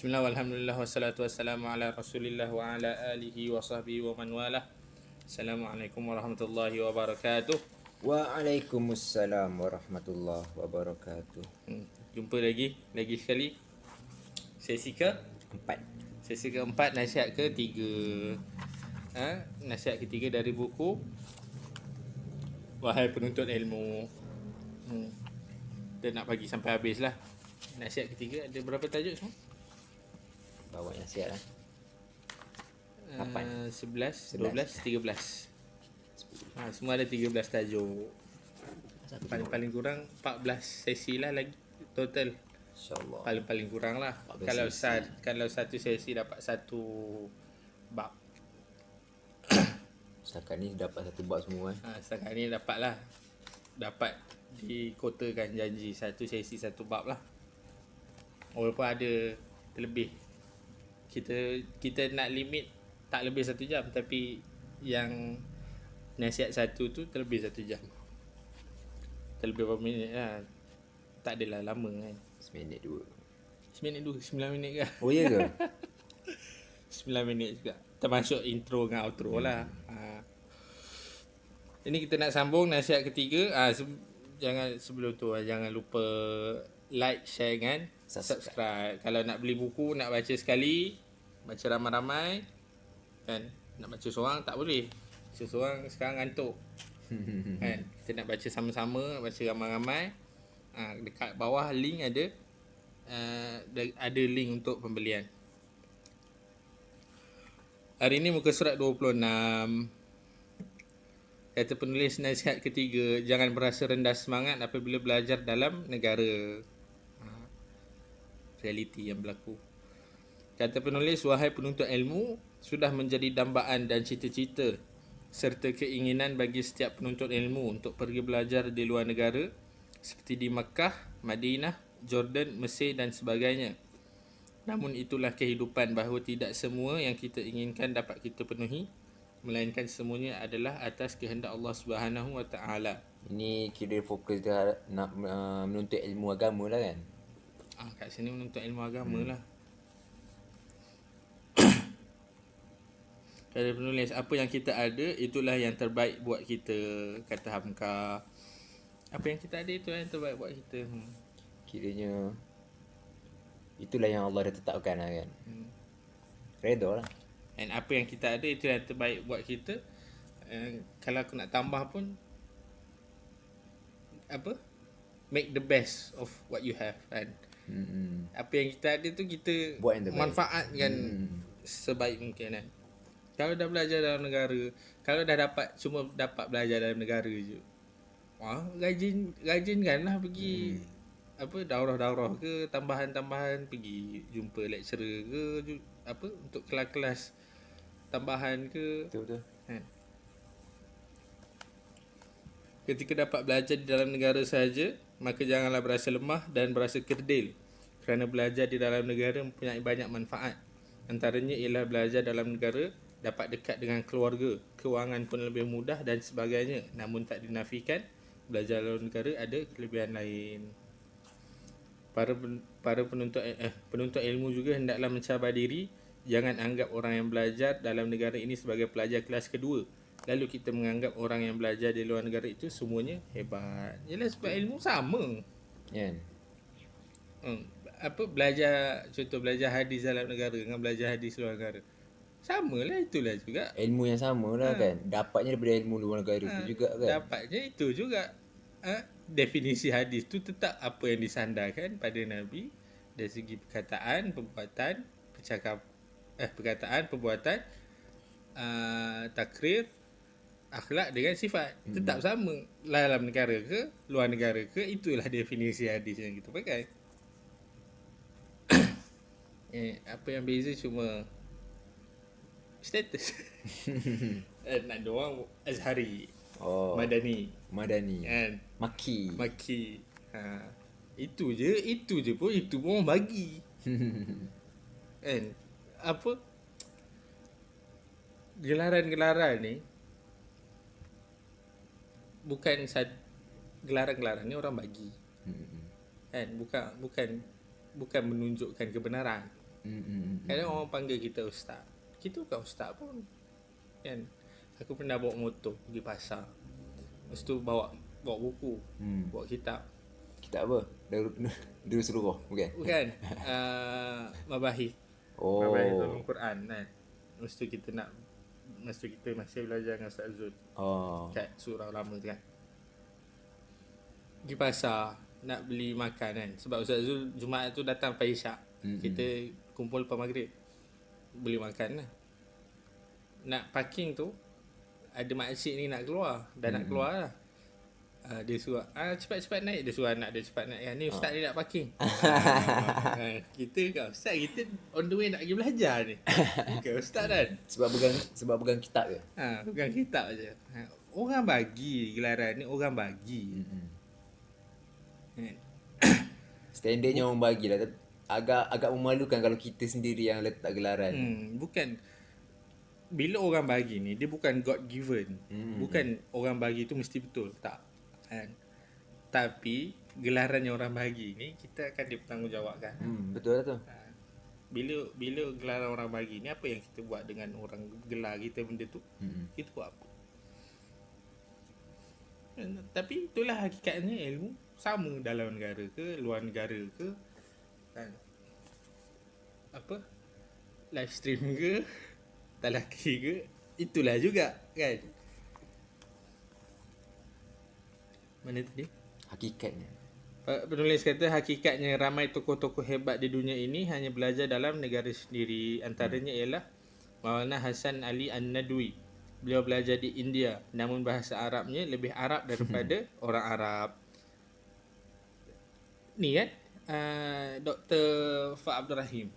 Bismillah, walhamdulillah, wassalatu wassalamu ala rasulillah wa ala alihi wa sahbihi wa man walah. Assalamualaikum warahmatullahi wabarakatuh. Waalaikumsalam warahmatullahi wabarakatuh. Jumpa lagi sekali. Sesi ke? 4. Sesi keempat, nasihat ketiga. Nasihat ketiga dari buku Wahai Penuntut Ilmu. Kita nak bagi sampai habis lah. Nasihat ketiga ada berapa tajuk semua? Bawa nasihat lah. 11, 12, 13. Semua ada 13 tajuk. Paling kurang 14 sesi lah lagi total. InsyaAllah. Paling kurang lah. Kalau satu sesi dapat satu bab. Setakat ni dapat satu bab semua. Setakat ni dapat dikotakan janji satu sesi satu bab lah. Walaupun ada terlebih. Kita nak limit tak lebih 1 jam, tapi yang nasihat satu tu terlebih 1 jam. Terlebih berapa minit lah. Tak adalah lama kan. 9 minit 2. 9 minit ke? Oh ya ke? 9 minit juga. Termasuk intro dengan outro lah. Ini kita nak sambung nasihat ketiga. Sebelum tu jangan lupa like, share dengan subscribe. Kalau nak beli buku, nak baca sekali, baca ramai-ramai kan. Nak baca seorang tak boleh. Baca seorang sekarang ngantuk. Kan? Kita nak baca sama-sama, baca ramai-ramai. Dekat bawah link ada link untuk pembelian. Hari ini muka surat 26. Kata penulis nasihat ketiga, jangan berasa rendah semangat apabila belajar dalam negara. Realiti yang berlaku. Kata penulis, wahai penuntut ilmu, sudah menjadi dambaan dan cita-cita serta keinginan bagi setiap penuntut ilmu untuk pergi belajar di luar negara seperti di Makkah, Madinah, Jordan, Mesir dan sebagainya. Namun itulah kehidupan, bahawa tidak semua yang kita inginkan dapat kita penuhi, melainkan semuanya adalah atas kehendak Allah Subhanahu Wa Taala. Ini kira fokus dia nak menuntut ilmu agama lah kan? Kat sini menuntut ilmu agama lah. Kata penulis, apa yang kita ada itulah yang terbaik buat kita, kata Hamka. Apa yang kita ada itulah yang terbaik buat kita. Kiranya itulah yang Allah dah tetapkan lah kan. Redha lah. And apa yang kita ada itulah yang terbaik buat kita. Kalau aku nak tambah pun, make the best of what you have kan. Apa yang kita ada tu kita buat yang terbaik, manfaatkan sebaik mungkin kan. Kalau dah belajar dalam negara, kalau dah cuma dapat belajar dalam negara je, rajinkanlah pergi daurah-daurah ke, tambahan-tambahan, pergi jumpa lecturer ke, untuk kelas-kelas tambahan ke. Betul. Ketika dapat belajar di dalam negara sahaja, maka janganlah berasa lemah dan berasa kerdil, kerana belajar di dalam negara mempunyai banyak manfaat. Antaranya ialah belajar dalam negara dapat dekat dengan keluarga, kewangan pun lebih mudah dan sebagainya. Namun tak dinafikan, belajar dalam negara ada kelebihan lain. Para penuntut ilmu juga hendaklah mencabar diri. Jangan anggap orang yang belajar dalam negara ini sebagai pelajar kelas kedua, lalu kita menganggap orang yang belajar di luar negara itu semuanya hebat. Yalah, sebab ilmu sama. Kan? Contoh belajar hadis dalam negara dengan belajar hadis luar negara, samalah, itulah juga Ilmu yang sama lah kan. Dapatnya daripada ilmu luar negara tu juga kan. Dapatnya itu juga. Definisi hadis tu tetap apa yang disandarkan pada Nabi dari segi perkataan, perbuatan, takrir, akhlak dengan sifat. Tetap sama dalam negara ke luar negara ke, itulah definisi hadis yang kita pakai. Apa yang beza cuma status. Nak ada orang Azhari, Madani kan, Maki. Itu je pun orang bagi. Kan? Gelaran-gelaran ni bukan gelaran-gelaran ni orang bagi. Kan? Bukan menunjukkan kebenaran. Kadang orang panggil kita ustaz. Kita bukan ustaz pun. Kan? Aku pernah bawa motor pergi pasar. Lepas tu bawa buku, bawa kitab. Kita apa? Darul Surah, bukan? Bukan. Mabahith. Oh. Mabahith Ulumul Quran kan. Lepas tu kita masih belajar dengan Ustaz Zul. Oh. Kat surau lama tu kan. Pergi pasar nak beli makan kan. Sebab Ustaz Zul Jumaat tu datang pagi Isyak. Kita kumpul lepas maghrib. Beli makan lah. Nak parking tu, ada makcik ni nak keluar. Dah nak keluar lah. Dia suruh cepat-cepat naik. Dia suruh anak dia cepat naik kan. Ni ustaz ni nak parking. Kita kan ustaz, kita on the way nak pergi belajar ni. Bukan ustaz kan. Sebab pegang kitab ke? Pegang kitab je. Orang bagi gelaran ni, orang bagi. Standardnya orang bagilah. Agak memalukan kalau kita sendiri yang letak gelaran. Bukan. Bila orang bagi ni, dia bukan God given. Bukan orang bagi tu mesti betul. Tak. Kan? Tapi gelaran yang orang bagi ni, kita akan dipertanggungjawabkan. Betul lah tu. Bila gelaran orang bagi ni, apa yang kita buat dengan orang gelar kita benda tu, kita buat apa? Tapi itulah hakikatnya ilmu. Sama dalam negara ke, luar negara ke, kan? Apa? Live stream ke, talaki ke, itulah juga kan. Mana tadi? Hakikatnya. Penulis kata hakikatnya ramai tokoh-tokoh hebat di dunia ini hanya belajar dalam negara sendiri. Antaranya ialah Maulana Hasan Ali An-Nadwi. Beliau belajar di India, namun bahasa Arabnya lebih Arab daripada orang Arab. Ni kan Dr. Fa Abdul Rahim.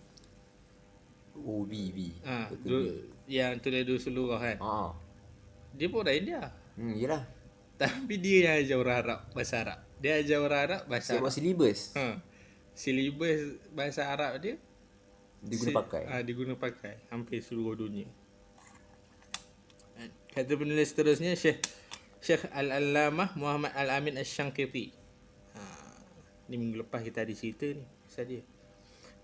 Oh, B. Yang tulis dulu seluruh kan. Dia pun orang India. Yelah. Tapi dia yang ajar orang Arab bahasa Arab. Dia ajar orang Arab bahasa Arab. Sebab silibus. Silibus bahasa Arab dia diguna pakai. Diguna pakai hampir seluruh dunia. Kata penulis seterusnya Syekh Al-Allamah Muhammad Al-Amin Asy-Syanqiti. Ni minggu lepas kita ada cerita ni pasal dia.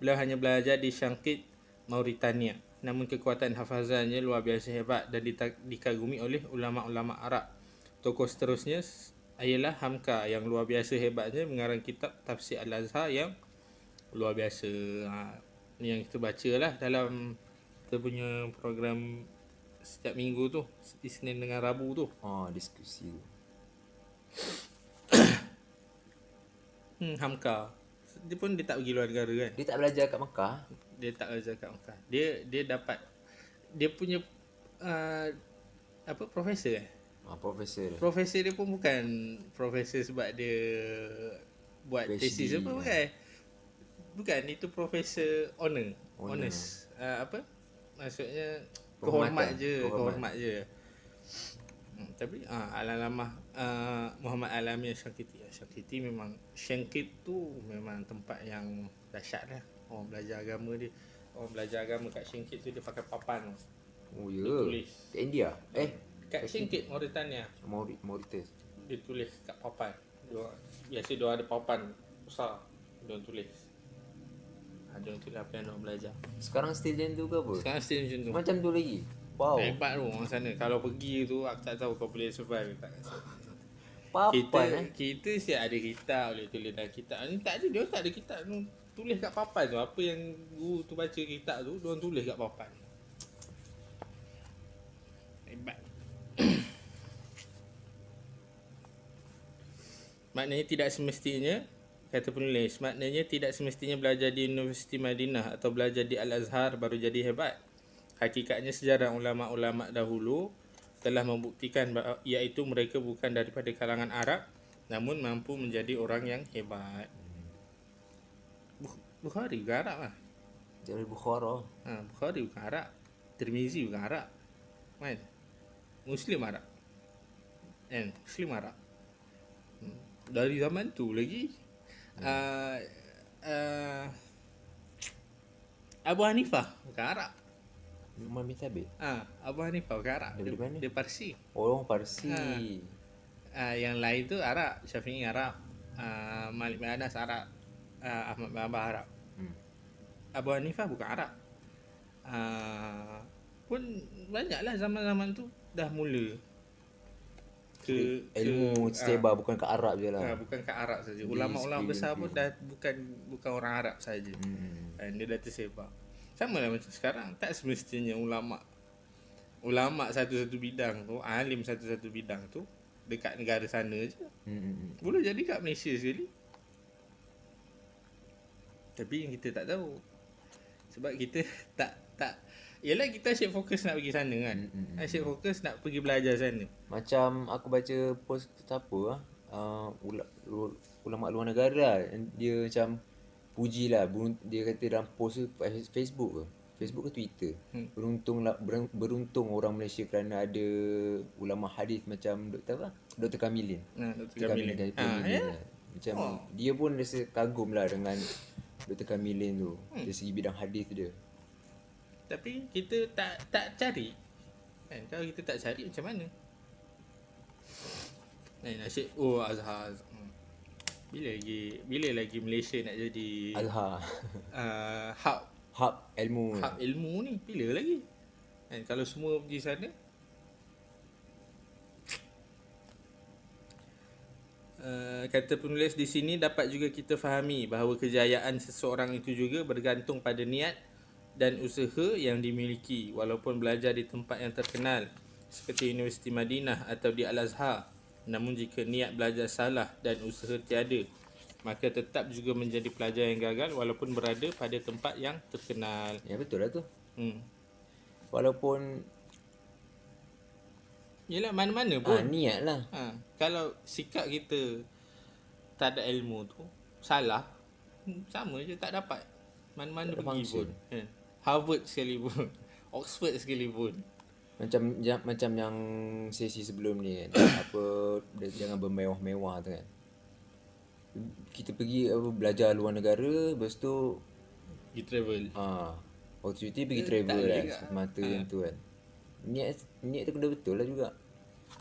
Beliau hanya belajar di Syanqit, Mauritania. Namun kekuatan hafazannya luar biasa hebat dan dikagumi oleh ulama-ulama Arab. Tokoh seterusnya ialah Hamka yang luar biasa hebatnya mengarang kitab Tafsir Al-Azhar yang luar biasa. Ni yang kita baca lah dalam kita punya program setiap minggu tu, Isnin dengan Rabu tu. Diskusi tu. Hamka. Dia pun dia tak pergi luar negara kan. Dia tak belajar kat Mekah. Dia tak belajar kat Mekah. Dia dapat dia punya profesor Profesor. Profesor dia pun bukan profesor sebab dia buat PhD, tesis apa bukan. Bukan, itu profesor honors. Maksudnya kehormat je. Tapi Al-Allamah Muhammad Al-Amin Asy-Syanqiti memang Syanqit tu memang tempat yang dahsyat lah. Orang belajar agama kat Syanqit tu dia pakai papan. Oh ya. Dia tulis Kat India. kat Syanqit Mauritania. Mauritius. Dia tulis kat papan. Biasa dia ada papan besar. Dia tulis. Dia tulis apa yang nak belajar. Sekarang still macam tu ke apa? Sekarang still macam tu. Macam tu lagi. Wow. Hebat tu orang sana. Kalau pergi tu aku tak tahu kau boleh survive tak. Papan Kita siap ada kitab, boleh tulis dalam kitab. Ni tak ada, dia tak ada kitab tu. Tulis kat papan tu. Apa yang guru tu baca kitab tu, dia orang tulis kat papan. Hebat. Maknanya tidak semestinya, kata penulis, maknanya tidak semestinya belajar di Universiti Madinah atau belajar di Al-Azhar baru jadi hebat. Hakikatnya sejarah ulama-ulama dahulu telah membuktikan iaitu mereka bukan daripada kalangan Arab namun mampu menjadi orang yang hebat. Bukhari bukan Arab lah. Jadi Bukhara. Bukhari bukan Arab. Tirmizi bukan Arab. Kan? Muslim Arab. Muslim Arab. Dari zaman tu lagi. Abu Hanifah bukan Arab. Umar bin Thabit. Abu Hanifah bukan Arab. Dari mana? Dia Parsi. Orang Parsi. Yang lain tu Arab. Syafi'i Arab. Malik bin Anas Arab. Ahmad bin Hanbal Arab. Abu Hanifah bukan Arab. Pun banyaklah zaman-zaman tu dah mula Ilmu sebar bukan ke Arab je lah. bukan kat Arab saja. Di Ulama-ulama besar pun sekeliling. dah bukan orang Arab saja. Dia dah tersebar. Sama lah macam sekarang, tak semestinya ulama satu-satu bidang tu, alim satu-satu bidang tu dekat negara sana je. Boleh jadi kat Malaysia sekali. Tapi yang kita tak tahu. Sebab kita tak yalah, kita asyik fokus nak pergi sana kan. Asyik fokus nak pergi belajar sana. Macam aku baca post apa ulama luar negara lah. Dia macam puji lah. Dia kata dalam post tu Facebook ke Twitter. Beruntung orang Malaysia kerana ada ulama hadis macam Dr. Kamilin. Dr. Kamilin. dari Kamilin lah. Macam dia pun rasa kagum lah dengan Dr. Kamilin tu. Dari segi bidang hadis dia. Tapi kita tak cari kan. Kalau kita tak cari macam mana? Asyik Azhar. Bila lagi Malaysia nak jadi Azhar. hub ilmu. Hub ilmu ni bila lagi? Kan kalau semua pergi sana. Kata penulis di sini, dapat juga kita fahami bahawa kejayaan seseorang itu juga bergantung pada niat dan usaha yang dimiliki. Walaupun belajar di tempat yang terkenal seperti Universiti Madinah atau di Al-Azhar, namun jika niat belajar salah dan usaha tiada, maka tetap juga menjadi pelajar yang gagal walaupun berada pada tempat yang terkenal. Ya betul lah tu. Walaupun yelah, mana-mana pun niat lah. Kalau sikap kita tak ada ilmu tu salah, sama je tak dapat. Mana-mana tak pergi pun. Harvard sekalipun, Oxford sekalipun. Macam yang sesi sebelum ni kan. Jangan bermewah-mewah tu kan. Kita pergi belajar luar negara, lepas tu Pergi travel. Waktu cuti pergi travel lah semata yang tu kan. Niat tu kena betul lah juga.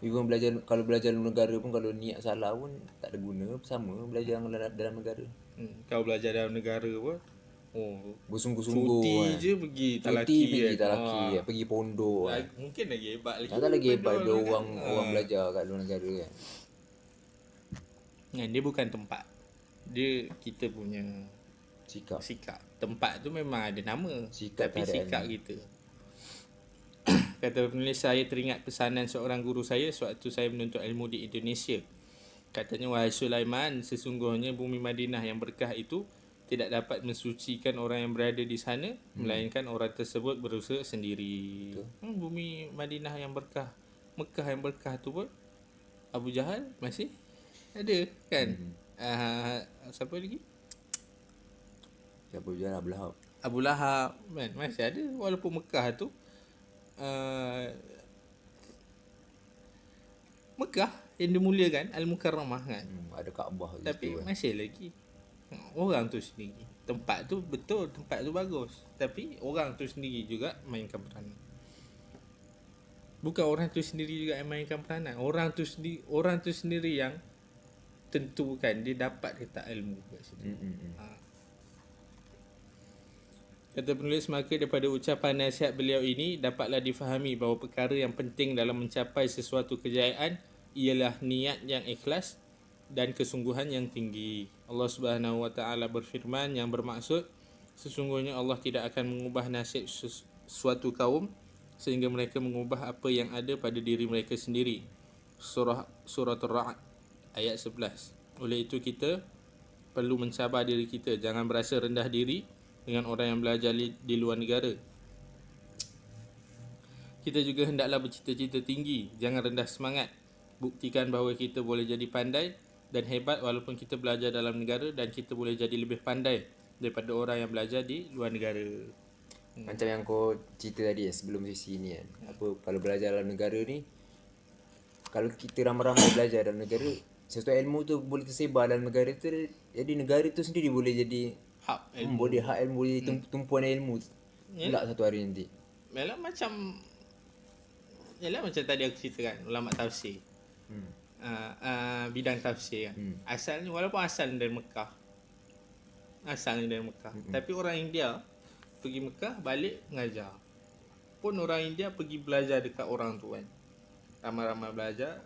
Even kalau belajar luar negara pun, kalau niat salah pun tak ada guna. Sama belajar dalam negara. Kau belajar dalam negara pun bersungguh-sungguh cuti kan. je pergi Talaki kan. Pergi pondok kan. Mungkin lagi hebat lagi. Tak lagi hebat daripada orang belajar kat luar negara kan. Dia bukan tempat, dia kita punya sikap. Tempat tu memang ada nama, tapi sikap kita. Kata penulis, saya teringat pesanan seorang guru saya sewaktu saya menuntut ilmu di Indonesia. Katanya, wahai Sulaiman, sesungguhnya bumi Madinah yang berkah itu tidak dapat mensucikan orang yang berada di sana, melainkan orang tersebut berusaha sendiri. Bumi Madinah yang berkah, Mekah yang berkah tu pun Abu Jahal masih ada kan. Siapa lagi? Abu Jahal, Abu Lahab kan masih ada, walaupun Mekah tu Mekah yang dimuliakan, Al-Mukarramah kan. Ada Kaabah tapi kan. masih lagi orang tu sendiri. Tempat tu betul, tempat tu bagus, tapi orang tu sendiri juga mainkan peranan. Bukan orang tu sendiri juga yang mainkan peranan, orang tu sendiri yang tentukan dia dapat ke tak ilmu kat situ. Kata penulis, maka daripada ucapan nasihat beliau ini dapatlah difahami bahawa perkara yang penting dalam mencapai sesuatu kejayaan ialah niat yang ikhlas dan kesungguhan yang tinggi. Allah Subhanahu Wa Taala berfirman yang bermaksud, sesungguhnya Allah tidak akan mengubah nasib suatu kaum sehingga mereka mengubah apa yang ada pada diri mereka sendiri. Surah Ar-Ra'd ayat 11. Oleh itu kita perlu mencabar diri kita, jangan berasa rendah diri dengan orang yang belajar di luar negara. Kita juga hendaklah bercita-cita tinggi, jangan rendah semangat. Buktikan bahawa kita boleh jadi pandai dan hebat walaupun kita belajar dalam negara, dan kita boleh jadi lebih pandai daripada orang yang belajar di luar negara. Macam yang kau cerita tadi sebelum sesi ni kan. Kalau belajar dalam negara ni, kalau kita ramai-ramai belajar dalam negara, sesuatu ilmu tu boleh tersebar dalam negara tu, jadi negara tu sendiri boleh jadi hub ilmu. Boleh hak ilmu, boleh jadi tumpuan ilmu pula satu hari nanti. Yalah macam tadi aku ceritakan, ulama tafsir. Bidang tafsir kan. Asalnya, walaupun asalnya dari Mekah, tapi orang India pergi Mekah, balik mengajar. Pun orang India pergi belajar dekat orang tu kan. Ramai-ramai belajar.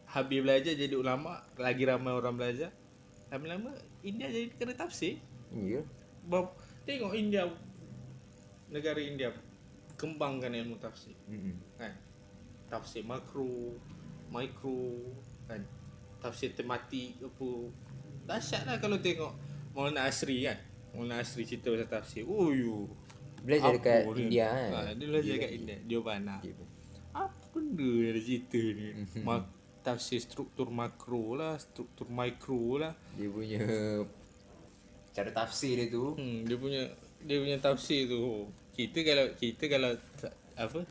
Habis belajar jadi ulama, lagi ramai orang belajar. Lama-lama India jadi kena tafsir. Ya. Tengok India, negara India kembangkan ilmu tafsir. Kan? Tafsir makro, mikro, kan? Tafsir tematik apa. Dahsyat lah kalau tengok Maulana Asri kan. Maulana Asri cerita pasal tafsir. Oh you. Belajar dekat Dia? India kan. Dia belajar dekat India. Dia mana? Apa benda yang ada cerita ni? Tafsir struktur makro lah, struktur mikro lah. Dia punya cara tafsir dia tu. Dia punya tafsir tu. Kita kalau apa?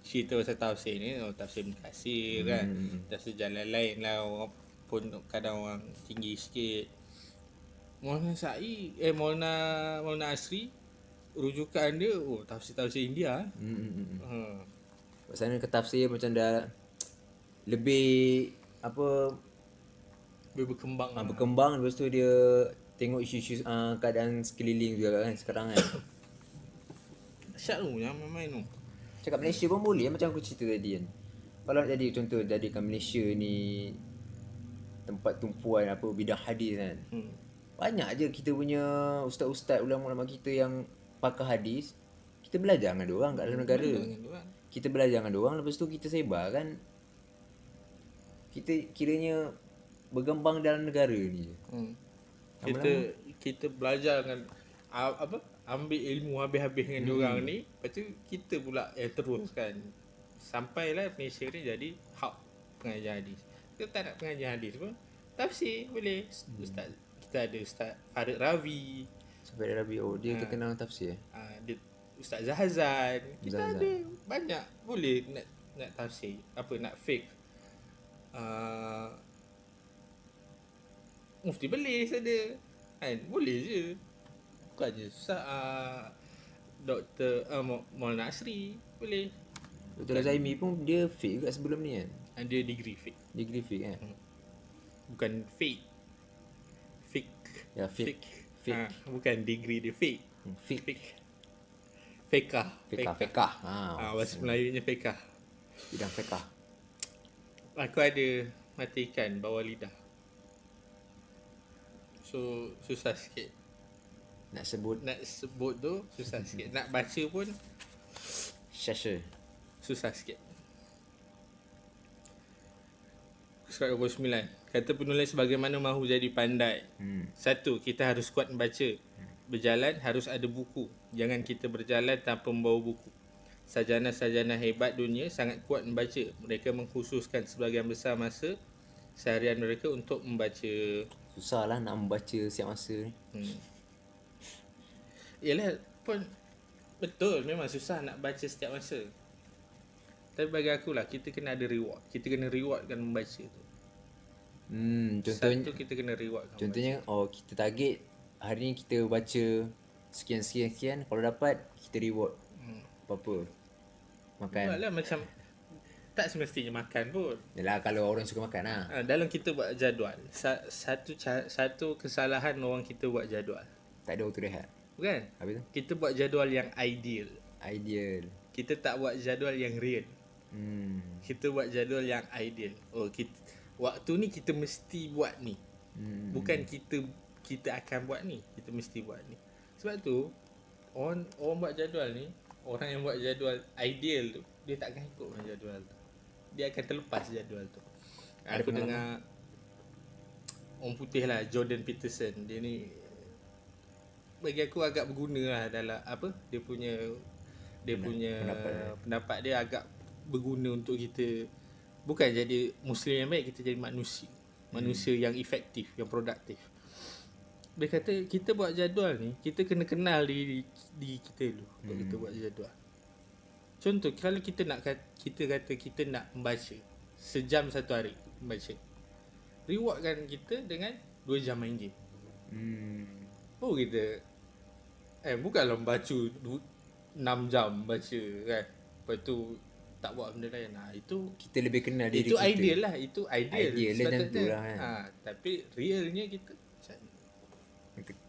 Cerita pasal tafsir ni, tafsir Ibn Katsir kan. Tafsir jalan lain lah, orang pun kadang orang tinggi sikit. Maulana Asri, rujukan dia tafsir India. Kat sana ke tafsir macam dah lebih apa Lebih berkembang lah. berkembang, lepas tu dia tengok isu-isu keadaan sekeliling juga kan sekarang kan. Dahsyat tu yang main tu. Cakap Malaysia pun boleh macam aku cerita tadi kan. Kalau nak jadi contoh jadikan Malaysia ni tempat tumpuan apa bidang hadis kan. Banyak je kita punya ustaz-ustaz ulama-ulama kita yang pakar hadis. Kita belajar dengan diorang kat dalam negara. Kita belajar dengan diorang, lepas tu kita sebar kan. Kita kiranya berkembang dalam negara ni je. Kita belajar dengan ambil ilmu habis-habis dengan diorang ni, lepas tu kita pula yang teruskan. Sampailah Malaysia ni jadi hub pengajar hadis. Kita tak nak pengajar hadis pun tafsir boleh. Ustaz, kita ada Ustaz Farid Ravi. Sampai Rabi, dia terkenal tafsir. Dia Ustaz Zahazan. Kita ada banyak boleh nak tafsir, nak fake. Mufti Belis ada kan, boleh je. Bukannya Dr. Maulana Asri boleh. Dr. Zaimi pun dia fake juga sebelum ni kan. Dia degree fake. Degree fake kan. Bukan fake. Ya fake. Bukan degree dia fake. Fake. Fekah. Bahasa Melayunya fekah. Bidang fekah. Aku ada mata ikan bawah lidah. So susah sikit. Nak sebut tu susah sikit. Nak baca pun Syasha. susah sikit. Surat 29. Kata penulis bagaimana mahu jadi pandai. 1. Kita harus kuat membaca. Berjalan harus ada buku. Jangan kita berjalan tanpa membawa buku. Sarjana-sarjana hebat dunia sangat kuat membaca. Mereka mengkhususkan sebahagian besar masa seharian mereka untuk membaca. Susah lah nak membaca setiap masa ni. Yalah pun betul, memang susah nak baca setiap masa. Tapi bagi aku lah, kita kena ada reward. Kita kena rewardkan membaca tu. Contohnya Satu, kita kena rewardkan. Contohnya kita target hari ni kita baca sekian. Kalau dapat kita reward. Apa-apa. Makan. Buatlah macam tak semestinya makan pun. Yalah kalau orang suka makan lah. Dalam kita buat jadual, satu kesalahan orang kita buat jadual. Tak ada waktu rehat. Bukan? Habis tu? Kita buat jadual yang ideal. Kita tak buat jadual yang real. Kita buat jadual yang ideal. Waktu ni kita mesti buat ni. Bukan kita akan buat ni. Kita mesti buat ni. Sebab tu orang buat jadual ni, orang yang buat jadual ideal tu, dia takkan ikut dengan jadual tu. Dia akan terlepas jadual tu. Aku dengar orang putih lah, Jordan Peterson. Dia ni bagi aku agak berguna lah dalam dia punya pendapat dia agak berguna untuk kita bukan jadi Muslim yang baik, kita jadi manusia yang efektif, yang produktif. Dia kata kita buat jadual ni, kita kena kenal diri kita dulu untuk kita buat jadual. Contoh kalau kita kata kita nak membaca sejam satu hari membaca, rewardkan kita dengan 2 jam main game. Kita bukanlah membaca 6 jam baca kan, lepas tu tak buat benda lain. Itu kita lebih kenal diri itu kita. Ideal lah. Itu ideal Ideal lah macam tu lah kan. Tapi realnya kita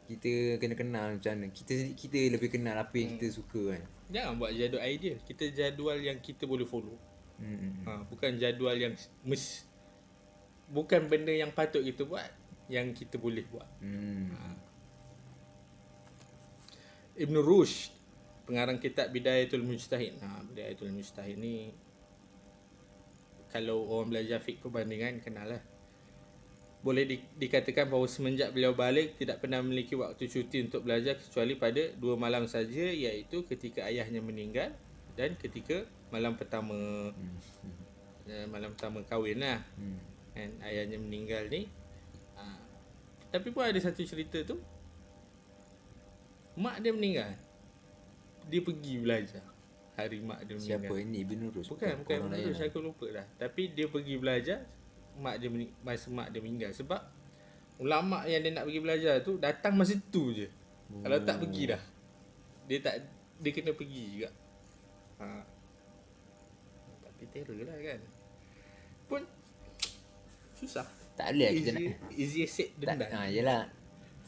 kita kena kenal macam mana. Kita lebih kenal apa yang kita suka kan. Jangan buat jadual idea. Kita jadual yang kita boleh follow. Bukan jadual yang bukan benda yang patut kita buat, yang kita boleh buat. Ibn Rushd, pengarang kitab Bidayatul Mujtahid. Bidayatul Mujtahid ni kalau orang belajar fiqh perbandingan kenal lah. Boleh dikatakan bahawa semenjak beliau balik tidak pernah memiliki waktu cuti untuk belajar kecuali pada 2 malam saja, iaitu ketika ayahnya meninggal dan ketika malam pertama malam pertama kahwin lah. Kan ayahnya meninggal ni. Tapi pun ada satu cerita tu, mak dia meninggal, dia pergi belajar hari mak dia meninggal. Siapa ini? Ibn Rushd? Bukan Ibn Rushd, aku lupa dah. Tapi dia pergi belajar masa mak dia meninggal. Sebab ulama yang dia nak pergi belajar tu datang masa tu je. Kalau tak pergi dah, dia kena pergi juga. Tapi terror lah kan. Pun susah. Tak boleh kita nak. Easy said than done. Yelah.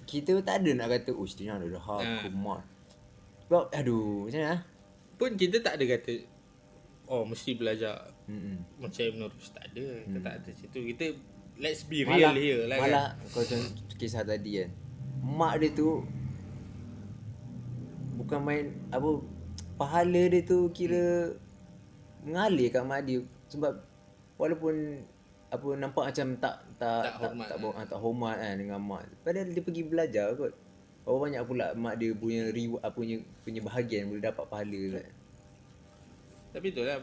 Kita tak ada nak kata Setinya ada mat. Sebab aduh macam mana? Pun kita tak ada kata mesti belajar macam Ibn Rushd. Tak ada. Kita tak ada situ. Kita let's be real here lah. Malah kau contoh kisah tadi kan, mak dia tu bukan main apa, pahala dia tu kira mengalir kat mak dia. Sebab walaupun apa nampak macam tak hormat kan dengan mak, padahal dia pergi belajar kot. Berapa banyak pula mak dia punya punya bahagian boleh dapat pahala kan. Tapi itulah,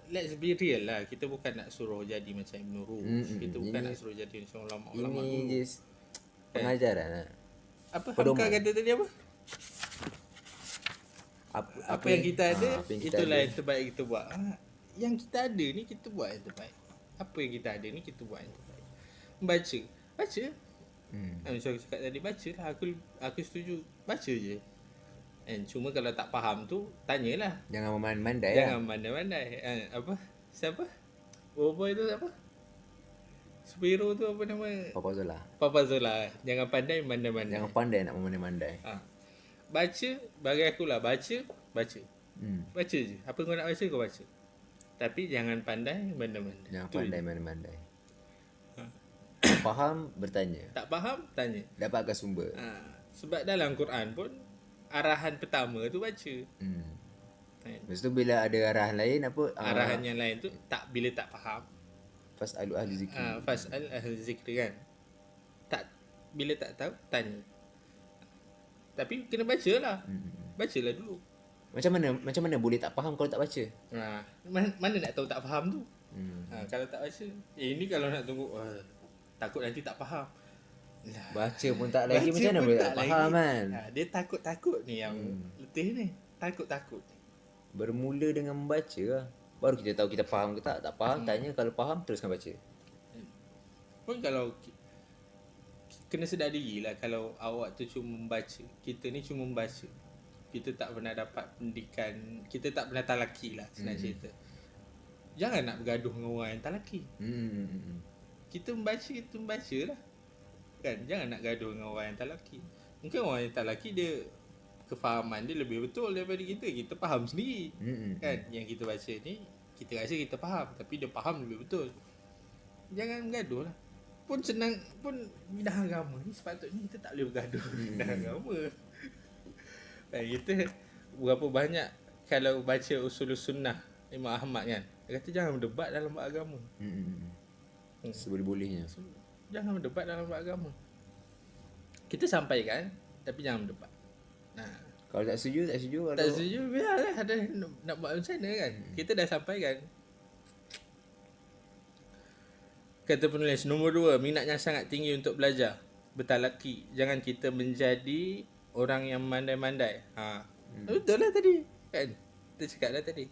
let's be real lah. Kita bukan nak suruh jadi macam Ibn Rushd. Kita bukan nak suruh jadi macam ulama-ulama dulu. Ini just pengajaran lah. Apa Hamka kata tadi apa? Apa yang kita ada, itulah yang terbaik kita buat. Yang kita ada ni kita buat yang terbaik. Apa yang kita ada ni kita buat yang terbaik. Baca. Macam aku cakap tadi, baca lah. Aku setuju. Baca je. Cuma kalau tak faham tu, tanyalah. Jangan memandai-mandai. Jangan mandai-mandai. Apa? Siapa? Boy tu siapa? Superhero tu apa nama? Papa Zola. Jangan pandai mandai-mandai. Jangan pandai nak memandai-mandai. Baca, bagi aku lah, baca. Baca je. Apa kau nak baca, kau baca. Tapi jangan pandai mandai-mandai. Jangan pandai mandai-mandai. Faham, bertanya. Tak faham, tanya. Dapatkan sumber. Sebab dalam Quran pun arahan pertama tu baca. Lepas tu bila ada arahan lain apa? Arahan yang lain tu bila tak faham. Fas'alu ahli zikri. Fas'al ahli zikri kan. Bila tak tahu, tanya. Tapi kena baca lah. Bacalah dulu. Macam mana boleh tak faham kalau tak baca? Mana nak tahu tak faham tu? Kalau tak baca. Ini kalau nak tunggu takut nanti tak faham. Baca pun tak lagi, macam mana boleh tak faham kan? Dia takut-takut ni yang letih ni. Takut-takut. Bermula dengan membaca lah. Baru kita tahu kita faham ke tak. Tak faham, tanya. Kalau faham, teruskan baca. Pun kalau kena sedar diri lah, kalau awak tu cuma membaca, kita ni cuma membaca, kita tak pernah dapat pendidikan, kita tak pernah talaki lah senang cerita. Jangan nak bergaduh dengan orang yang talaki. Kita membaca lah kan. Jangan nak gaduh dengan orang yang talaki. Mungkin orang yang talaki dia kefahaman dia lebih betul daripada kita. Kita faham sendiri kan. Yang kita baca ni kita rasa kita faham, tapi dia faham lebih betul. Jangan bergaduh lah. Pun senang, pun bidang agama ni sepatutnya kita tak boleh bergaduh bidang agama. Kita berapa banyak kalau baca Usul Sunnah Imam Ahmad kan, dia kata jangan berdebat dalam bab agama. Seboleh-bolehnya. Jangan berdebat dalam bab agama. Kita sampaikan, tapi jangan berdebat. Kalau tak setuju, tak setuju. Tak setuju, biarlah. Ada nak buat macam mana kan. Kita dah sampaikan. Kata penulis, nombor 2, minat yang sangat tinggi untuk belajar, bertalaki. Jangan kita menjadi orang yang mandai-mandai. Betul lah tadi kan. Kita cakap dah tadi.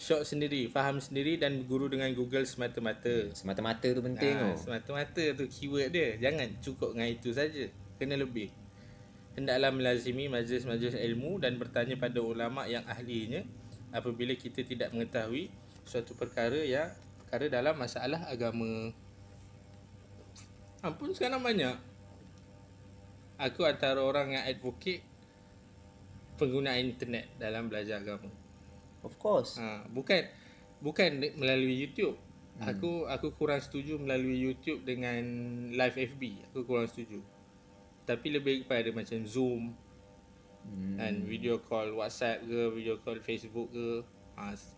Syok sendiri, faham sendiri dan berguru dengan Google semata-mata. Semata-mata tu penting semata-mata tu keyword dia. Jangan cukup dengan itu saja. Kena lebih. Hendaklah melazimi majlis-majlis ilmu dan bertanya pada ulama yang ahlinya apabila kita tidak mengetahui suatu perkara dalam masalah agama. Pun sekarang banyak Aku antara orang yang advocate penggunaan internet dalam belajar agama. Of course. Bukan melalui YouTube. Aku kurang setuju melalui YouTube dengan live FB. Aku kurang setuju. Tapi lebih kepada macam Zoom dan video call WhatsApp ke, video call Facebook ke.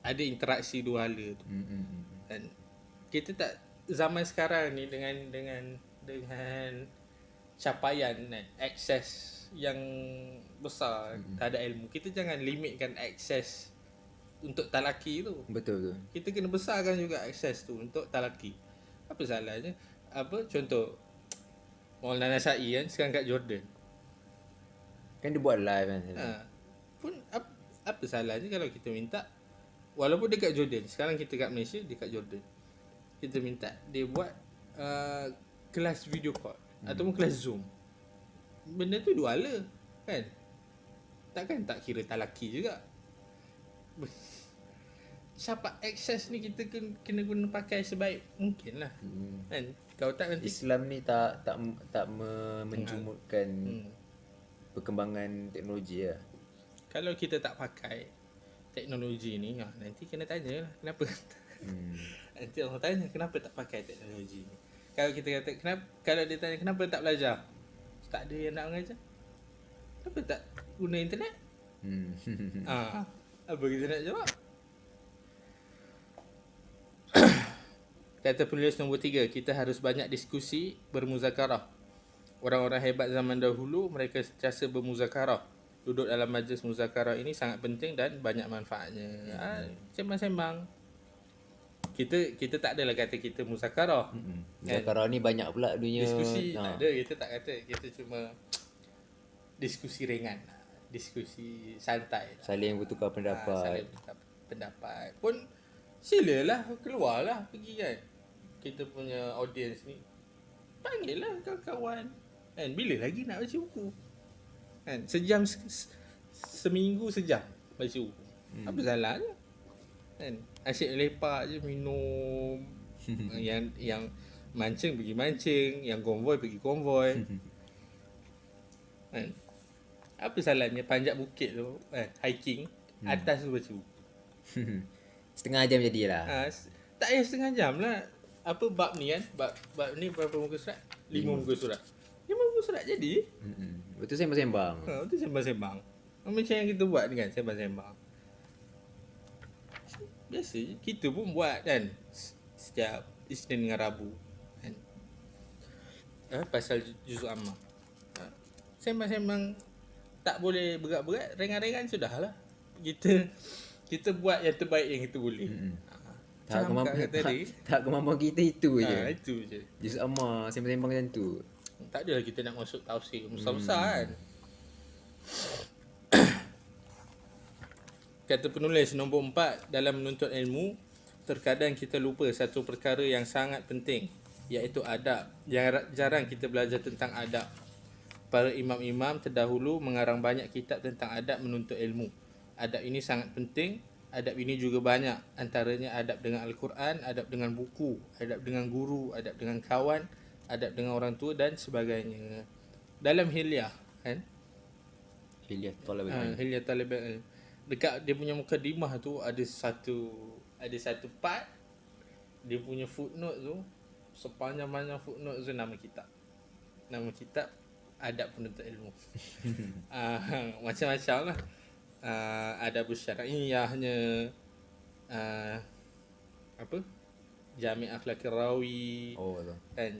Ada interaksi dua hala tu. Dan kita tak zaman sekarang ni dengan capaian dan akses yang besar terhadap ilmu, kita jangan limitkan akses untuk talaki tu. Betul tu. Kita kena besarkan juga akses tu untuk talaki. Apa salahnya? Contoh Maulana Syai kan sekarang kat Jordan. Kan dia buat live kan. Pun apa salahnya kalau kita minta, walaupun dekat Jordan, sekarang kita kat Malaysia, dekat Jordan, kita minta dia buat kelas video call ataupun kelas Zoom. Benda tu dua hala kan. Takkan tak kira talaki juga. Siapa akses ni kita kena guna pakai sebaik mungkin lah. Kan? Kalau tak nanti Islam ni tak menjumutkan perkembangan teknologi lah. kalau kita tak pakai teknologi ni, nanti kena tanya lah kenapa. Nanti orang tanya kenapa tak pakai teknologi ni. Kalau kita kata kalau dia tanya kenapa tak belajar, tak ada yang nak mengajar, kenapa tak guna internet? Apa kita nak jawab? Kata penulis nombor 3, kita harus banyak diskusi, bermuzakarah. Orang-orang hebat zaman dahulu, mereka sentiasa bermuzakarah. Duduk dalam majlis muzakarah ini sangat penting dan banyak manfaatnya. Sembang-sembang. Kita tak adalah kata kita muzakarah. Muzakarah ni banyak pula dunia. Diskusi tak ada, kita tak kata. Kita cuma diskusi ringan. Diskusi santai. Saling bertukar pendapat. Saling bertukar pendapat. Pun silalah, keluarlah pergi kan. Kita punya audience ni, panggil lah kawan-kawan. Kan, bila lagi nak baca buku? Kan, sejam, seminggu sejam baca buku. Apa salahnya? Kan, asyik lepak je, minum. yang mancing pergi mancing, yang konvoi pergi konvoi. Kan, apa salahnya panjat bukit tu, hiking, atas tu baca buku. Setengah jam jadilah. Tak payah setengah jam lah. Apa bab ni kan? Bab ni berapa muka surat? 5 muka surat. 5 muka surat jadi. Betul sembang-sembang. Itu sembang-sembang. Macam yang kita buat ni kan, sembang-sembang. Biasa je. Kita pun buat kan. Setiap Isnin dengan Rabu. Kan? Pasal juzuk ammah. Sembang-sembang. Tak boleh berat-berat. Ringan-ringan sudahlah. Kita buat yang terbaik yang kita boleh. Tak kemampuan kita itu je. Itu je. Juz ammah sembang-sembang macam tu. Tak adalah kita nak masuk tafsir besar-besar kan. Kata penulis nombor 4, dalam menuntut ilmu, terkadang kita lupa satu perkara yang sangat penting, iaitu adab. Jarang kita belajar tentang adab. Para imam-imam terdahulu mengarang banyak kitab tentang adab menuntut ilmu. Adab ini sangat penting. Adab ini juga banyak. Antaranya adab dengan Al-Quran, adab dengan buku, adab dengan guru, adab dengan kawan, adab dengan orang tua dan sebagainya. Dalam Hilyah kan? Hilyah Talibul Ilm. Hilyah Talibul Ilm. Dekat dia punya mukadimah tu ada satu part, dia punya footnote tu, sepanjang-panjang footnote tu nama kitab. Nama kitab adab penuntut ilmu. Macam-macam lah. Adabus syar'iyyahnya, Jami' Akhlaqir Rawi, betul. kan,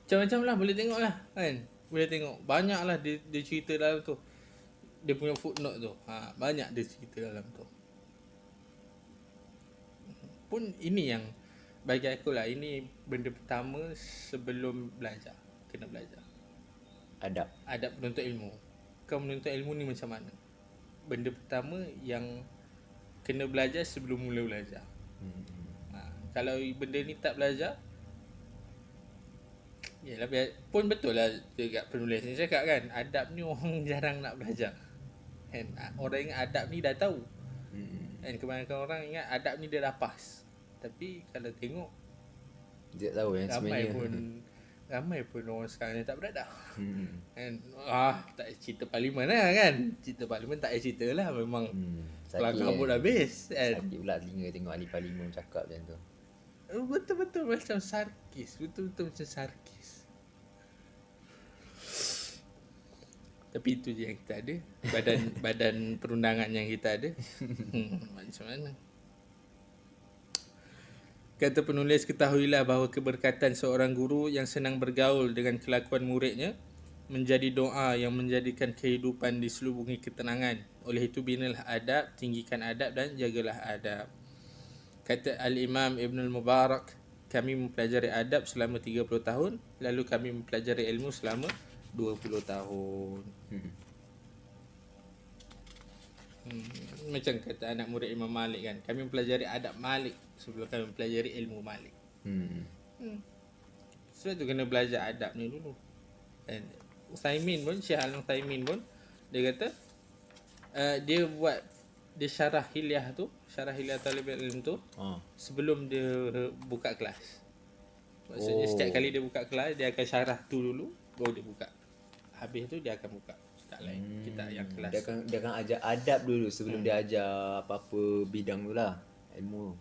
macam-macam lah, boleh tengok lah kan, boleh tengok banyak lah dia cerita dalam tu, dia punya footnote tu, banyak dia cerita dalam tu. Pun ini yang bagi aku lah, ini benda pertama sebelum belajar, kena belajar adab penuntut ilmu. Kau menuntut ilmu ni macam mana? Benda pertama yang kena belajar sebelum mula belajar. Kalau benda ni tak belajar, yalah, pun betul lah dekat penulis ni cakap kan, adab ni orang jarang nak belajar kan. Orang ingat adab ni dah tahu kan. Kebanyakan orang ingat adab ni dia dah pas, tapi kalau tengok dia tak tahu yang ramai sebenarnya pun ramai pun orang sekarang ni tak beradak. Kan? Tak payah cerita parlimen lah kan. Cerita parlimen tak payah cerita lah. Memang kelakar pun habis kan. Sakit pula telinga tengok ahli parlimen cakap macam tu. Betul-betul macam sarkis. Betul-betul macam sarkis. Tapi itu je yang kita ada. Badan perundangan yang kita ada. Macam mana? Kata penulis, ketahuilah bahawa keberkatan seorang guru yang senang bergaul dengan kelakuan muridnya menjadi doa yang menjadikan kehidupan diselubungi ketenangan. Oleh itu, binalah adab, tinggikan adab dan jagalah adab. Kata Al-Imam Ibn Al-Mubarak, kami mempelajari adab selama 30 tahun, lalu kami mempelajari ilmu selama 20 tahun. Macam kata anak murid Imam Malik kan, kami mempelajari adab Malik sebelum kami mempelajari ilmu Malik. Sebab tu kena belajar adab ni dulu. And Uthaymin pun, Syekh Al-Uthaymin pun dia kata dia syarah hilyah tu, syarah hilyah talibul ilm tu sebelum dia buka kelas. Maksudnya setiap kali dia buka kelas, dia akan syarah tu dulu baru dia buka. Habis tu dia akan buka kitab lain, kitab yang kelas. Dia akan ajar adab dulu sebelum dia ajar apa-apa bidang tu lah, ilmu.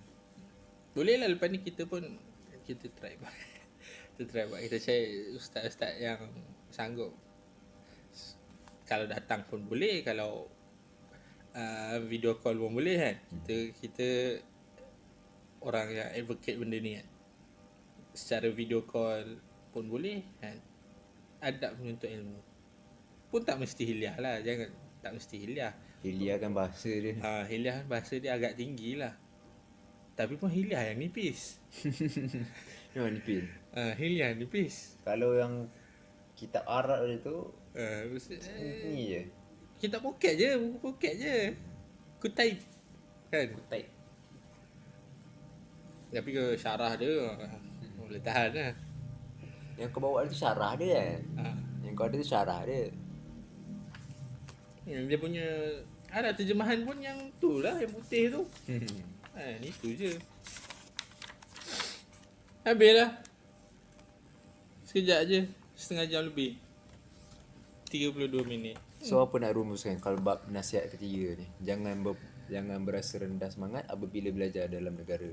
Boleh lah lepas ni kita pun kita try buat. Kita cari ustaz-ustaz yang sanggup. Kalau datang pun boleh, kalau video call pun boleh kan. Kita orang yang advocate benda ni kan. Secara video call pun boleh kan. Adab menuntut ilmu pun tak mesti hilyah lah. Tak mesti hilyah. Hilyah kan bahasa dia. Hilyah kan bahasa dia agak tinggi lah. Tapi pun hilyah yang nipis. Memang nipis. Hilyah nipis. Kalau yang kitab Arab dia tu ni je. Kitab poket je, buku poket je. Kutaib kan. Kutaib. Tapi ke syarah dia boleh tahan lah. Yang kau bawa tu syarah dia kan. Yang kau ada tu syarah dia. Dia punya ada terjemahan pun yang tu lah, yang putih tu. Itu je. Habis lah. Sekejap je. Setengah jam lebih. 32 minit. So apa nak rumuskan kalau bab nasihat ketiga ni? Jangan berasa rendah semangat apabila belajar dalam negara.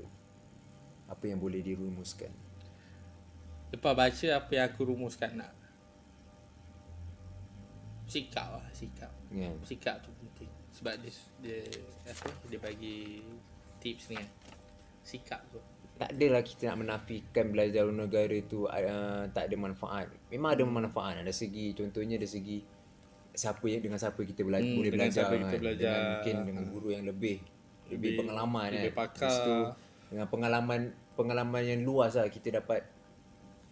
Apa yang boleh dirumuskan? Lepas baca apa yang aku rumuskan nak. Sikap lah, sikap. Yeah. Sikap tu penting. Sebab dia bagi tips ni kan. Sikap tu. Tak adalah kita nak menafikan belajar luar negara tu tak ada manfaat. Memang ada manfaat. Ada segi, contohnya ada segi dengan siapa kita boleh belajar kan. Dengan mungkin dengan guru yang lebih pengalaman lebih kan. pakar. Lepas tu dengan pengalaman yang luas lah kita dapat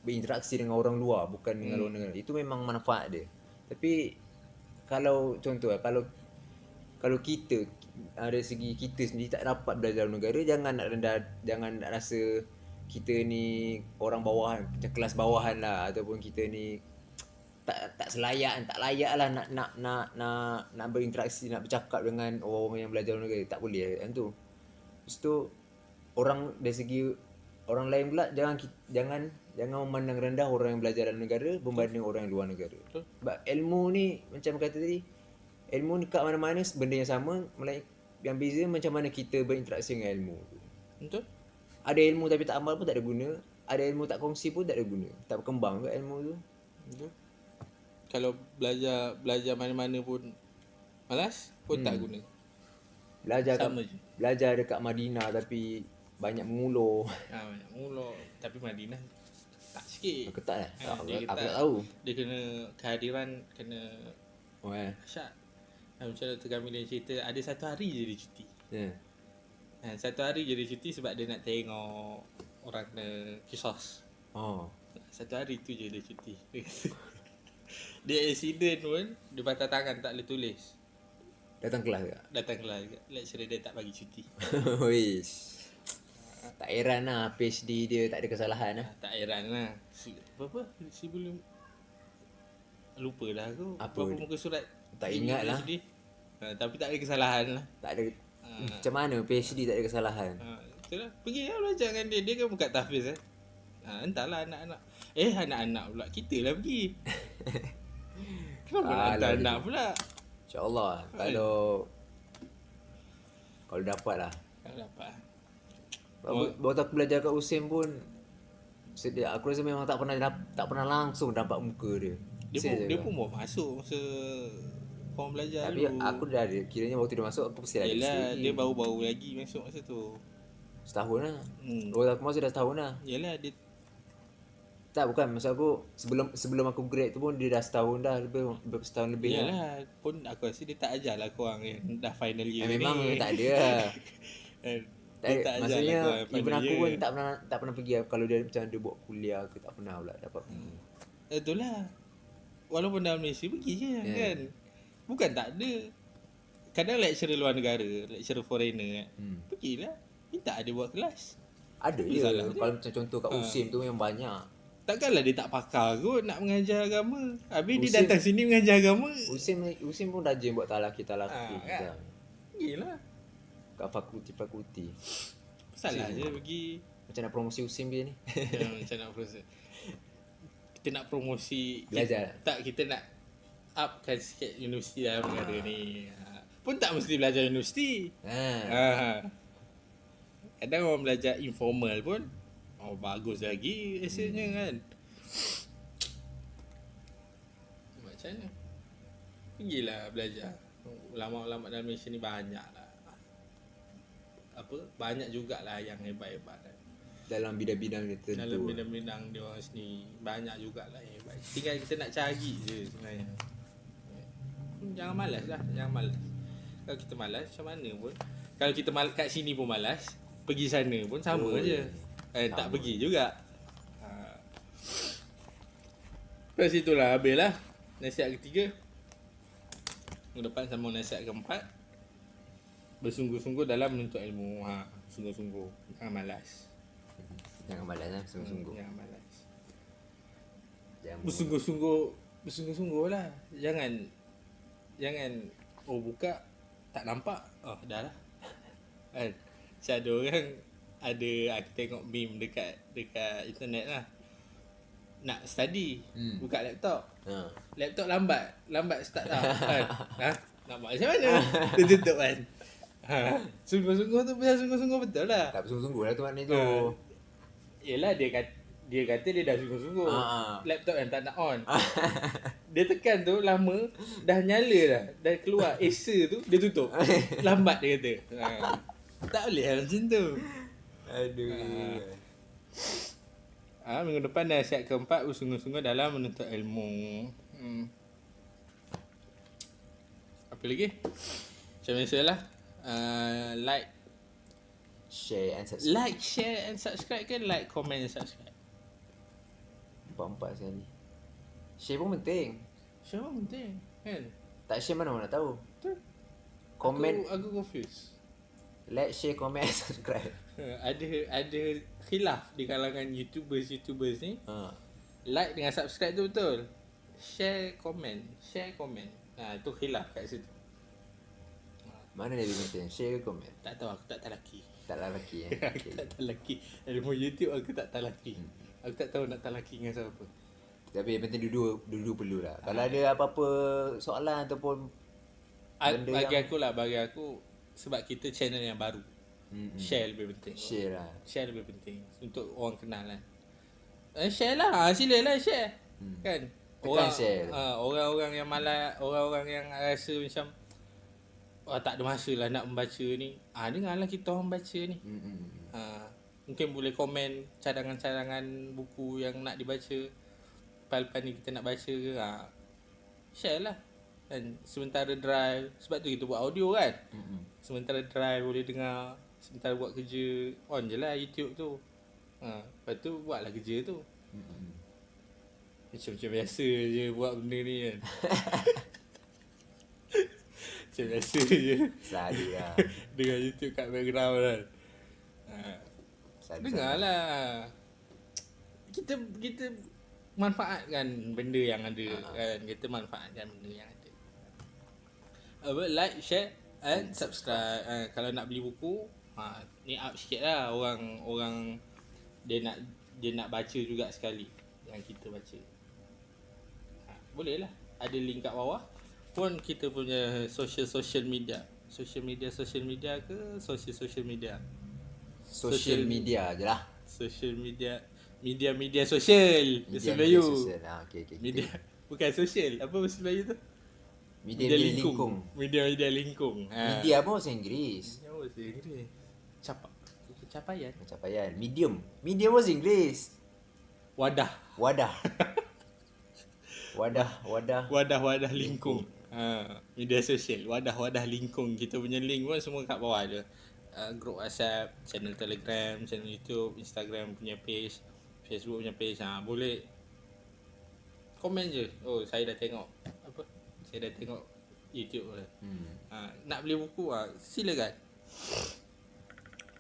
berinteraksi dengan orang luar, bukan dengan luar negara. Itu memang manfaat dia. Tapi kalau contoh kalau kita dari segi kita sendiri tak dapat belajar luar negara, jangan nak rasa kita ni orang bawahan, macam kelas bawahan lah, ataupun kita ni tak layak lah nak berinteraksi, nak bercakap dengan orang yang belajar luar negara. Tak boleh kan tu. Lepas tu orang dari segi orang lain pula jangan memandang rendah orang yang belajar dalam negara berbanding orang yang luar negara. Sebab ilmu ni macam kata tadi, ilmu ni kat mana-mana benda yang sama, yang beza macam mana kita berinteraksi dengan ilmu tu. Betul? Ada ilmu tapi tak amal pun tak ada guna. Ada ilmu tak kongsi pun tak ada guna. Tak berkembang ke ilmu tu. Betul. Kalau belajar mana-mana pun malas pun tak guna. Belajar dekat Madinah tapi banyak mengulur. Banyak mengulur. Tapi Madinah tak sikit. Ketat lah. Aku ketat. tak tahu. Dia kena kehadiran kena syak. Macam Dr. Kamil yang cerita, ada satu hari je dia cuti. Satu hari je dia cuti sebab dia nak tengok orang kena kisos. Satu hari tu je dia cuti. Dia accident pun, dia patah tangan tak boleh tulis. Datang kelas ke? Datang kelas ke. Lecturer dia tak bagi cuti. Wish. Tak heran lah PhD dia tak ada kesalahan lah. Tak heran lah. Berapa? Sebelum lupa dah aku. Apa? Berapa muka surat? Tak ingat lah. Tapi tak ada kesalahan lah. Tak ada. Macam mana PhD tak ada kesalahan? Itulah. Pergi lah belajar dengan dia. Dia kan buka tahfiz . Entahlah anak-anak. Anak-anak pula. Kita lah pergi. Kenapa nak hantar Alah, anak pula? InsyaAllah kalau dapat lah. Kalau dapat. Waktu aku belajar kat USIM pun aku rasa memang tak pernah langsung nampak muka dia. Dia pun mau masuk masa korang belajar Tapi dulu. aku dah ada, kiranya waktu dia masuk aku mesti ada Yelah, dia baru-baru lagi masuk masa tu. setahun lah. Hmm. Waktu aku masuk dah setahun lah. Yelah, dia Tak, bukan, maksud aku sebelum aku grade tu pun dia dah setahun dah, setahun lebih lah. Yalah, pun aku rasa dia tak ajar lah korang yang dah final year ni. Memang tak ada lah. Kan? Tak Dia ada. tak ajar Maksudnya lah korang even final aku year. pun tak pernah pergi kalau dia macam dia buat kuliah ke, tak pernah pula dapat pergi. Itulah. Walaupun dalam Malaysia pergi je kan. Bukan tak ada. Kadang lecturer luar negara, lecturer foreigner kan. Pergilah. Minta dia buat kelas. Ada je. salah Kalau macam contoh kat USIM tu memang banyak. Takkanlah dia tak pakar kot nak mengajar agama. Habis dia Usim- datang sini mengajar agama. USIM pun rajin buat talaki Kan? kita. Pergilah. Kat fakulti. Salah je pergi. Macam nak promosi USIM dia ni. Macam nak proses. Kita nak promosi. Belajar. Kita nak upkan sikit universiti dalam negara ni. Pun tak mesti belajar universiti. Kadang orang belajar informal pun bagus lagi esanya kan. Macam mana? Pergilah belajar. Ulama-ulama dalam Malaysia ni banyak lah. Banyak jugalah yang hebat-hebat kan. Dalam bidang-bidang dia tentu. Dalam bidang-bidang dia orang sini banyak jugalah yang hebat. Tinggal kita nak cari je sebenarnya. Jangan malas lah, jangan malas. Kalau kita malas macam mana pun. Kalau kita kat sini pun malas, pergi sana pun sama je. Tak pergi juga. Lepas itulah habis lah nasihat ketiga. Minggu depan sama nasihat keempat. Bersungguh-sungguh dalam menuntut ilmu. Sungguh-sungguh. Jangan malas. Jangan malas lah, sungguh-sungguh. Jangan malas. Jangan Bersungguh-sungguh lah. Jangan buka tak nampak. Dah lah. Kan? Macam ada orang aku tengok meme dekat internet lah. Nak study, buka laptop. Laptop lambat start lah. Kan? Nak buat macam mana? Dia tutup kan. Sungguh-sungguh tu sungguh-sungguh betul lah. Tak bersungguh-sungguh lah tu maknanya tu. Yelah dia kata dia dah sungguh-sungguh. Laptop yang tak nak on. Dia tekan tu lama, dah nyala dah. Dah keluar Acer tu, dia tutup. Lambat dia kata. Tak boleh lah macam tu. Aduh. Minggu depan nasihat keempat, bersungguh-sungguh dalam menuntut ilmu. Apa lagi? Macam biasalah. Share and Share and subscribe ke like, comment and subscribe? Empat sekali. Share pun penting. Share pun penting kan? Tak share mana orang nak tahu. Betul. Comment. Aku confused. Like, share, comment and subscribe. Ada khilaf di kalangan YouTubers ni. Like dengan subscribe tu betul. Share comment. Itu khilaf kat situ. Mana dia penting? Share ke comment? Tak tahu, aku tak talaki. Tak lelaki Aku tak talaki. Ilmu YouTube aku tak talaki. Aku tak tahu nak talaki dengan siapa. Tapi yang penting dulu perlu lah. Kalau ada apa-apa soalan ataupun Bagi aku sebab kita channel yang baru. Share lebih penting. Share lebih penting untuk orang kenal kan. Share lah, silalah share. Kan? Share. Orang-orang yang malas, orang-orang yang rasa macam tak ada masa lah nak membaca ni. Dengarlah kita orang baca ni. Mungkin boleh komen cadangan-cadangan buku yang nak dibaca. Lepas ni kita nak baca ke. Share lah. Dan sementara drive, sebab tu kita buat audio kan. Sementara drive boleh dengar, sementara buat kerja, on je lah YouTube tu. Lepas tu buatlah kerja tu. Macam biasa je buat benda ni kan. Macam biasa je. Selalu lah. Dengar YouTube kat background kan. Dengarlah. Kita manfaatkan benda yang ada kan. Kita manfaatkan benda yang ada. Like, share and subscribe. Kalau nak beli buku, ni up sikit lah. Orang dia nak baca juga sekali. yang kita baca. Boleh lah. Ada link kat bawah. Pun kita punya social media. Social media ke social media? Social media je lah. Social media. Media sosial. Bahasa Media Melayu. sosial. Okay. Media. Bukan sosial. Apa bahasa Melayu tu? Media lingkung. Media lingkung. Media apa bahasa Inggeris? Media bahasa Inggeris. Capaian. Pencapaian. Medium bahasa Inggeris. Wadah lingkung. Media sosial. Wadah lingkung. Kita punya link pun semua kat bawah je. Group WhatsApp, channel Telegram, channel YouTube, Instagram punya page, Facebook punya page. Boleh komen je. Oh, saya dah tengok YouTube lah. Nak beli buku silakan.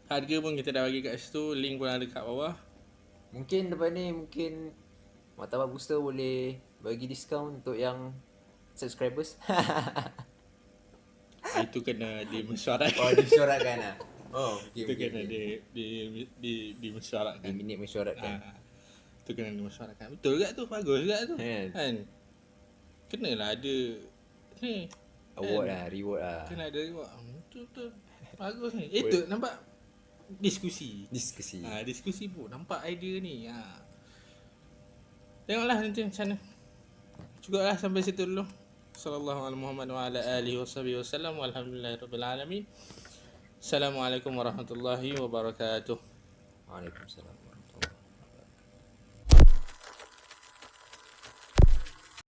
Harga pun kita dah bagi kat situ, link pun ada kat bawah. Mungkin depan ni Martabat Booster boleh bagi diskaun untuk yang subscribers. Itu kena dimesyuaratkan. Oh, dimesyuaratkan lah. Oh, Itu kena dimesyuaratkan. Di minit mesyuaratkan. Itu kena dimesyuaratkan. Betul tak tu? Bagus tak tu? Kan? Kenalah ada ni. Award lah, reward lah. Kena ada reward. Betul. Bagus ni. Itu nampak diskusi. Diskusi pun nampak idea ni. Tengoklah nanti macam mana. Cukuplah sampai situ dulu. Sallallahu alaihi Muhammad wa ala alihi wasallam. Walhamdulillahirabbil alamin. Assalamualaikum warahmatullahi wabarakatuh. Waalaikumsalam.